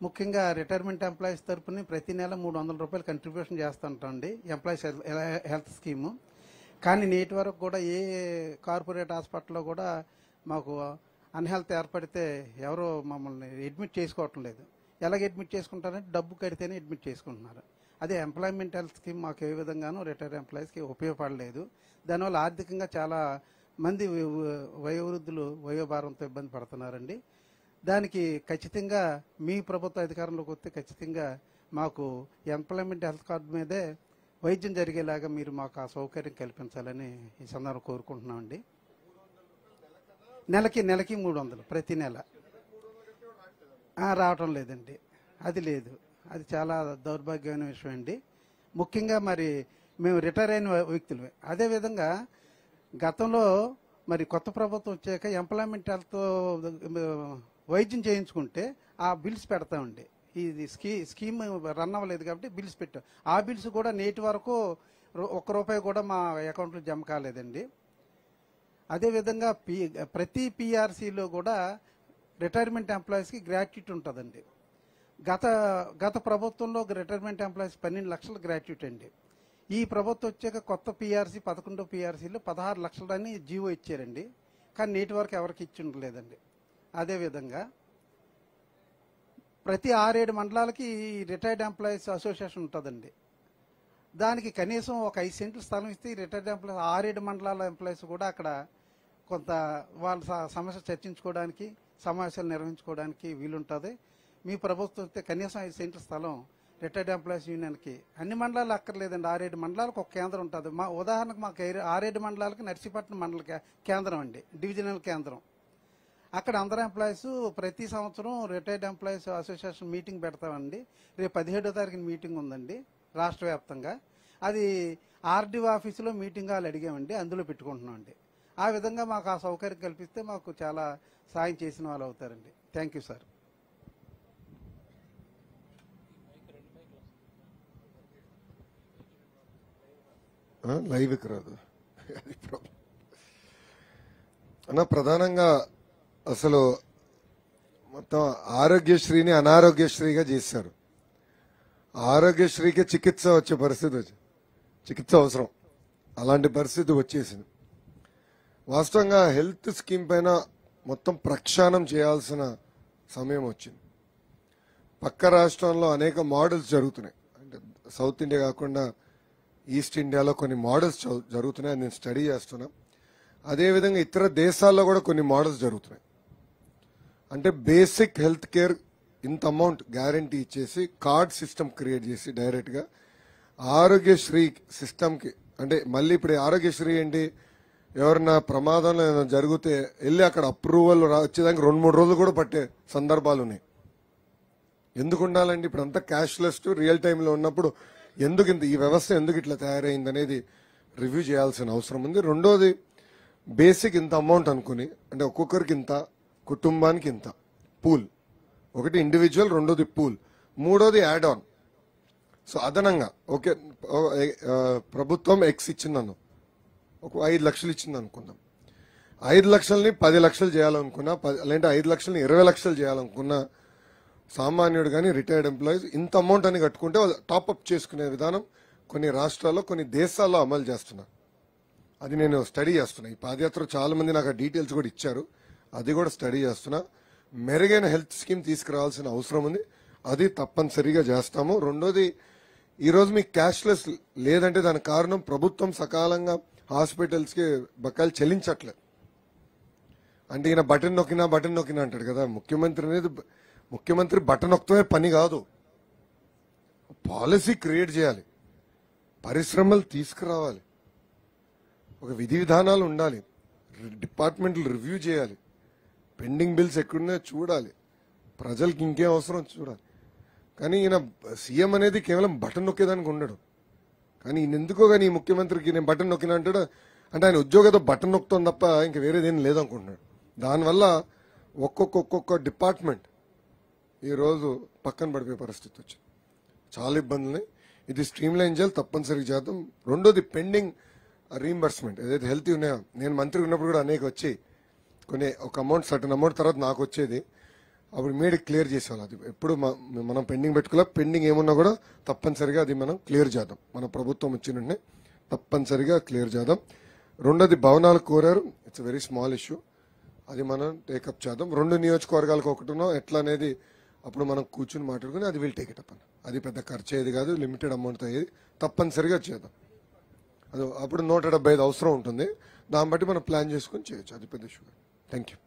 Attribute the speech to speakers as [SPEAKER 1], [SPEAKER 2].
[SPEAKER 1] ముఖ్యంగా retirement employees తరపున ప్రతి నెల 300 రూపాయలు కంట్రిబ్యూషన్ చేస్తుంటామండి ఎంప్లాయీస్ హెల్త్ స్కీము. కానీ నేటి వరకు కూడా ఏ కార్పొరేట్ హాస్పిటల్లో కూడా మాకు అన్హెల్త్ ఏర్పడితే ఎవరో మమ్మల్ని అడ్మిట్ చేసుకోవటం లేదు. ఎలాగ అడ్మిట్ చేసుకుంటారంటే డబ్బు కడితేనే అడ్మిట్ చేసుకుంటున్నారు. అదే ఎంప్లాయ్మెంట్ హెల్త్ స్కీమ్ మాకు ఏ విధంగానూ రిటైర్డ్ ఎంప్లాయీస్కి ఉపయోగపడలేదు. దానివల్ల ఆర్థికంగా చాలా మంది వయోవృద్ధులు వయోభారంతో ఇబ్బంది పడుతున్నారండి. దానికి ఖచ్చితంగా మీ ప్రభుత్వ అధికారంలోకి వస్తే ఖచ్చితంగా మాకు ఎంప్లాయ్మెంట్ హెల్త్ కార్డు మీదే వైద్యం జరిగేలాగా మీరు మాకు ఆ సౌకర్యం కల్పించాలని ఈ సందర్భంగా కోరుకుంటున్నామండి. నెలకి 300 ప్రతి నెల రావటం లేదండి. అది లేదు. అది చాలా దౌర్భాగ్యమైన విషయం అండి. ముఖ్యంగా మరి మేము రిటైర్ అయిన వ్యక్తులమే. అదేవిధంగా గతంలో మరి కొత్త ప్రభుత్వం వచ్చాక ఎంప్లాయ్మెంట్ హెల్త్ వైద్యం చేయించుకుంటే ఆ బిల్స్ పెడతామండి. ఇది స్కీమ్ రన్ అవ్వలేదు కాబట్టి బిల్స్ పెట్టాం. ఆ బిల్స్ కూడా నేటి వరకు ₹1 కూడా మా అకౌంట్లో జమ కాలేదండి. అదేవిధంగా ప్రతి పిఆర్సీలో కూడా రిటైర్మెంట్ ఎంప్లాయీస్కి గ్రాట్యుటీ ఉంటుందండి. గత ప్రభుత్వంలో రిటైర్మెంట్ ఎంప్లాయీస్ 12 లక్షల గ్రాట్యుటీ అండి. ఈ ప్రభుత్వం వచ్చాక కొత్త పిఆర్సీ 11వ పిఆర్సీలో 16 లక్షలని జీవో ఇచ్చారండి. కానీ నేటి వరకు ఎవరికి ఇచ్చి ఉండలేదండి. అదేవిధంగా ప్రతి 6-7 మండలాలకి రిటైర్డ్ ఎంప్లాయీస్ అసోసియేషన్ ఉంటుందండి. దానికి కనీసం ఒక 5 సెంట్లు స్థలం ఇస్తే రిటైర్డ్ ఎంప్లాయీస్ 6-7 మండలాల ఎంప్లాయీస్ కూడా అక్కడ కొంత వాళ్ళ సమస్య చర్చించుకోవడానికి సమావేశాలు నిర్వహించుకోవడానికి వీలుంటుంది. మీ ప్రభుత్వం వస్తే కనీసం 5 సెంట్ల స్థలం రిటైర్డ్ ఎంప్లాయీస్ యూనియన్కి అన్ని మండలాలు అక్కర్లేదండి. 6-7 మండలాలకు ఒక కేంద్రం ఉంటుంది. ఉదాహరణకు మాకు 6-7 మండలాలకి నర్సీపట్నం మండల కేంద్రం అండి, డివిజనల్ కేంద్రం. అక్కడ అందరూ ఎంప్లాయీస్ ప్రతి సంవత్సరం రిటైర్డ్ ఎంప్లాయీస్ అసోసియేషన్ మీటింగ్ పెడతామండి. రేపు 17వ తారీఖున మీటింగ్ ఉందండి రాష్ట్ర వ్యాప్తంగా. అది ఆర్డీఓ ఆఫీసులో మీటింగ్ హాల్ అడిగామండి, అందులో పెట్టుకుంటున్నామండి. ఆ విధంగా మాకు ఆ సౌకర్యం కల్పిస్తే మాకు చాలా సాయం చేసిన వాళ్ళు అవుతారండి. Thank you sir.
[SPEAKER 2] లైవ్కి రాదు అన్న. ప్రధానంగా అసలు మొత్తం ఆరోగ్యశ్రీని అనారోగ్యశ్రీగా చేశారు. ఆరోగ్యశ్రీకి చికిత్స వచ్చే పరిస్థితి చికిత్స అవసరం, అలాంటి పరిస్థితి వచ్చేసింది. వాస్తవంగా హెల్త్ స్కీమ్ పైన మొత్తం ప్రక్షాళన చేయాల్సిన సమయం వచ్చింది. పక్క రాష్ట్రంలో అనేక మోడల్స్ జరుగుతున్నాయి. అంటే సౌత్ ఇండియా కాకుండా ఈస్ట్ ఇండియాలో కొన్ని మోడల్స్ జరుగుతున్నాయి. నేను స్టడీ చేస్తున్నా. అదేవిధంగా ఇతర దేశాల్లో కూడా కొన్ని మోడల్స్ జరుగుతున్నాయి. అంటే బేసిక్ హెల్త్ కేర్ ఇంత అమౌంట్ గ్యారంటీ ఇచ్చేసి కార్డ్ సిస్టమ్ క్రియేట్ చేసి డైరెక్ట్గా ఆరోగ్యశ్రీ సిస్టమ్కి, అంటే మళ్ళీ ఇప్పుడు ఆరోగ్యశ్రీ ఏంటి, ఎవరన్నా ప్రమాదంలో ఏదైనా జరిగితే వెళ్ళి అక్కడ అప్రూవల్ వచ్చేదానికి 2-3 రోజులు కూడా పట్టే సందర్భాలు ఉన్నాయి. ఎందుకు ఉండాలండి? ఇప్పుడు అంతా క్యాష్లెస్ రియల్ టైంలో ఉన్నప్పుడు ఎందుకు ఈ వ్యవస్థ ఎందుకు ఇట్లా తయారైంది అనేది రివ్యూ చేయాల్సిన అవసరం ఉంది. రెండోది, బేసిక్ ఇంత అమౌంట్ అనుకుని, అంటే ఒక్కొక్కరికి ఇంత, కుటుంబానికి ఇంత పూల్, ఒకటి ఇండివిజువల్, రెండోది పూల్, మూడోది యాడ్ ఆన్. సో అదనంగా ఓకే ప్రభుత్వం ఎక్స్ ఇచ్చిందను, ఒక 5 లక్షలు ఇచ్చింది అనుకుందాం. 5 లక్షల్ని 10 లక్షలు చేయాలనుకున్నా, లేదంటే 5 లక్షల్ని 20 లక్షలు చేయాలనుకున్నా, సామాన్యుడు కానీ రిటైర్డ్ ఎంప్లాయీస్ ఇంత అమౌంట్ అని కట్టుకుంటే వాళ్ళు టాప్అప్ చేసుకునే విధానం కొన్ని రాష్ట్రాల్లో కొన్ని దేశాల్లో అమలు చేస్తున్నారు. అది నేను స్టడీ చేస్తున్నా. ఈ పాదయాత్ర చాలా మంది నాకు ఆ డీటెయిల్స్ కూడా ఇచ్చారు. అది కూడా స్టడీ చేస్తున్నా. మెరుగైన హెల్త్ స్కీమ్ తీసుకురావాల్సిన అవసరం ఉంది. అది తప్పనిసరిగా చేస్తాము. రెండోది, ఈరోజు మీకు క్యాష్లెస్ లేదంటే దానికి కారణం ప్రభుత్వం సకాలంగా హాస్పిటల్స్కి బకాయిలు చెల్లించట్లేదు. అంటే ఈయన బటన్ నొక్కినా అంటాడు కదా. ముఖ్యమంత్రి బటన్ నొక్కడమే పని కాదు, పాలసీ క్రియేట్ చేయాలి, పరిశ్రమలు తీసుకురావాలి, ఒక విధి విధానాలు ఉండాలి, డిపార్ట్మెంట్లు రివ్యూ చేయాలి, పెండింగ్ బిల్స్ ఎక్కడున్నాయో చూడాలి, ప్రజలకు ఇంకేం అవసరం చూడాలి. కానీ ఈయన సీఎం అనేది కేవలం బటన్ నొక్కేదానికి ఉండడు. కానీ ఈయన ఎందుకో కానీ ఈ ముఖ్యమంత్రికి నేను బటన్ నొక్కినా అంటాడు. అంటే ఆయన ఉద్యోగంతో బటన్ నొక్కుతాం తప్ప ఇంకా వేరేదేం లేదనుకుంటున్నాడు. దానివల్ల ఒక్కొక్క డిపార్ట్మెంట్ ఈరోజు పక్కన పడిపోయే పరిస్థితి వచ్చింది. చాలా ఇబ్బందులు. ఇది స్ట్రీమ్ లైన్ చేయాలి, తప్పనిసరిగా చేద్దాం. రెండోది, పెండింగ్ రీయింబర్స్మెంట్ ఏదైతే హెల్త్ ఉన్నాయో, నేను మంత్రి ఉన్నప్పుడు కూడా అనేక వచ్చి కొన్ని ఒక అమౌంట్ సర్టన్ అమౌంట్ తర్వాత నాకు వచ్చేది. అప్పుడు ఇమీడియట్ క్లియర్ చేసేవాళ్ళు. అది ఎప్పుడు మనం పెండింగ్ పెట్టుకోలే. పెండింగ్ ఏమున్నా కూడా తప్పనిసరిగా అది మనం క్లియర్ చేద్దాం. మన ప్రభుత్వం వచ్చిన తప్పనిసరిగా క్లియర్ చేద్దాం. రెండోది భవనాలు కోరారు. ఇట్స్ వెరీ స్మాల్ ఇష్యూ, అది మనం టేకప్ చేద్దాం. 2 నియోజకవర్గాలకు ఒకటినో ఎట్లా అనేది అప్పుడు మనం కూర్చుని మాట్లాడుకుని అది విల్ టేక్ ఇట్ అప్. అది పెద్ద ఖర్చు అయ్యేది కాదు, లిమిటెడ్ అమౌంట్ అయ్యేది. తప్పనిసరిగా చేద్దాం. అది అప్పుడు 175 అవసరం ఉంటుంది. దాన్ని బట్టి మనం ప్లాన్ చేసుకుని చేయొచ్చు. అది పెద్ద ఇష్యూ. Thank you.